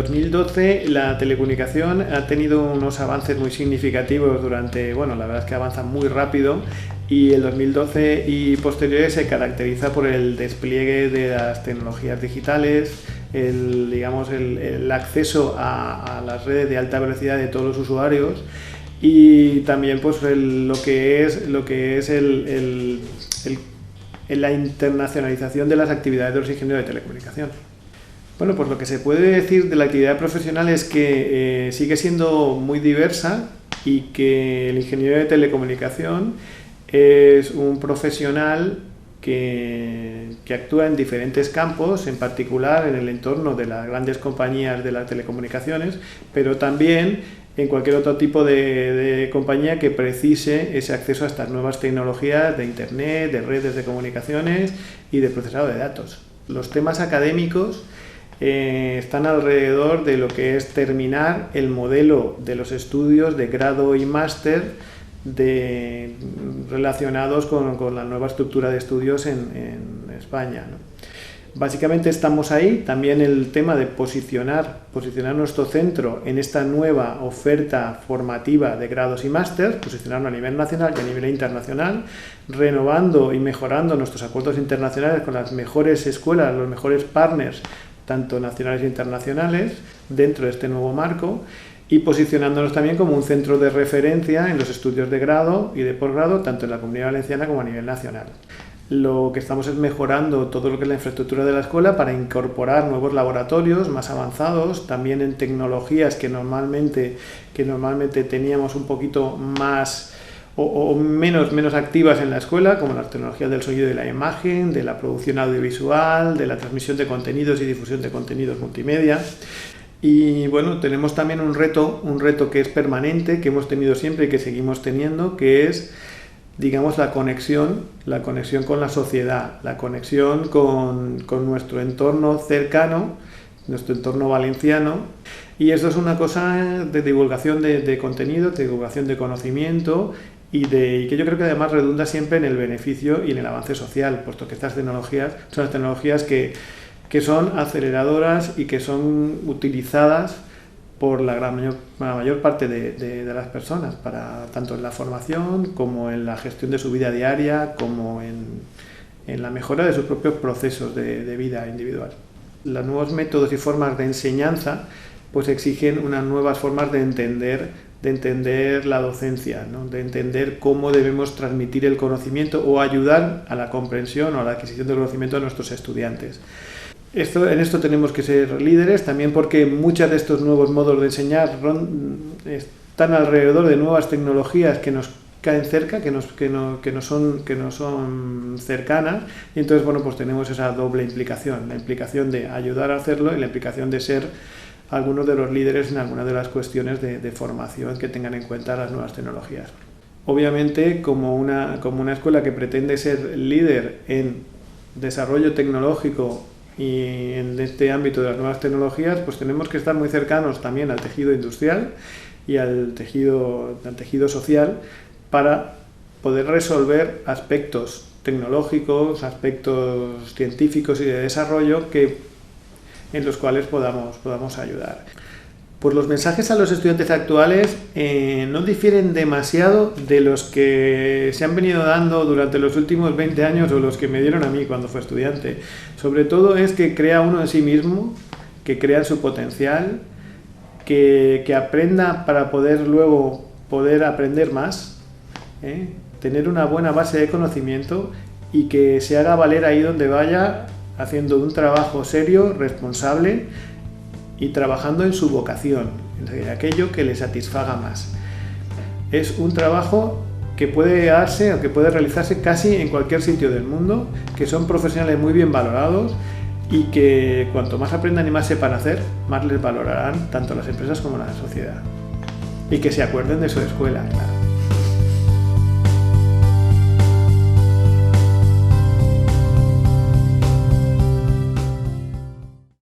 2012 la telecomunicación ha tenido unos avances muy significativos durante, bueno, la verdad es que avanza muy rápido, y el 2012 y posteriores se caracteriza por el despliegue de las tecnologías digitales, el acceso a las redes de alta velocidad de todos los usuarios, y también pues lo que es la internacionalización de las actividades de los ingenieros de telecomunicación. Bueno, pues lo que se puede decir de la actividad profesional es que sigue siendo muy diversa, y que el ingeniero de telecomunicación es un profesional que actúa en diferentes campos, en particular en el entorno de las grandes compañías de las telecomunicaciones, pero también en cualquier otro tipo de compañía que precise ese acceso a estas nuevas tecnologías de Internet, de redes de comunicaciones y de procesado de datos. Los temas académicos están alrededor de lo que es terminar el modelo de los estudios de grado y máster relacionados con la nueva estructura de estudios en España, ¿no? Básicamente estamos ahí. También el tema de posicionar nuestro centro en esta nueva oferta formativa de grados y máster, posicionarlo a nivel nacional y a nivel internacional, renovando y mejorando nuestros acuerdos internacionales con las mejores escuelas, los mejores partners, tanto nacionales e internacionales, dentro de este nuevo marco, y posicionándonos también como un centro de referencia en los estudios de grado y de posgrado, tanto en la Comunidad Valenciana como a nivel nacional. Lo que estamos es mejorando todo lo que es la infraestructura de la escuela para incorporar nuevos laboratorios más avanzados, también en tecnologías que normalmente teníamos un poquito más o menos activas en la escuela, como las tecnologías del sonido y de la imagen, de la producción audiovisual, de la transmisión de contenidos y difusión de contenidos multimedia. Y bueno, tenemos también un reto que es permanente, que hemos tenido siempre y que seguimos teniendo, que es, digamos, la conexión con la sociedad, la conexión con nuestro entorno cercano, nuestro entorno valenciano. Y esto es una cosa de divulgación de contenido, de divulgación de conocimiento, y que yo creo que además redunda siempre en el beneficio y en el avance social, puesto que estas tecnologías son las tecnologías que son aceleradoras y que son utilizadas por la mayor parte de las personas, tanto en la formación como en la gestión de su vida diaria, como en la mejora de sus propios procesos de vida individual. Los nuevos métodos y formas de enseñanza pues exigen unas nuevas formas de entender la docencia, ¿no? De entender cómo debemos transmitir el conocimiento o ayudar a la comprensión o a la adquisición del conocimiento de nuestros estudiantes. En esto tenemos que ser líderes, también porque muchos de estos nuevos modos de enseñar están alrededor de nuevas tecnologías que nos caen cerca, que no son cercanas, y entonces bueno, pues tenemos esa doble implicación, la implicación de ayudar a hacerlo y la implicación de ser algunos de los líderes en algunas de las cuestiones de formación que tengan en cuenta las nuevas tecnologías. Obviamente, como una escuela que pretende ser líder en desarrollo tecnológico y en este ámbito de las nuevas tecnologías, pues tenemos que estar muy cercanos también al tejido industrial y al tejido social, para poder resolver aspectos tecnológicos, aspectos científicos y de desarrollo en los cuales podamos ayudar. Pues los mensajes a los estudiantes actuales no difieren demasiado de los que se han venido dando durante los últimos 20 años o los que me dieron a mí cuando fui estudiante. Sobre todo es que crea uno en sí mismo, que crea en su potencial, que aprenda para luego poder aprender más, tener una buena base de conocimiento, y que se haga valer ahí donde vaya, haciendo un trabajo serio, responsable, y trabajando en su vocación, en aquello que le satisfaga más. Es un trabajo que puede darse o que puede realizarse casi en cualquier sitio del mundo, que son profesionales muy bien valorados, y que cuanto más aprendan y más sepan hacer, más les valorarán tanto las empresas como la sociedad. Y que se acuerden de su escuela, claro.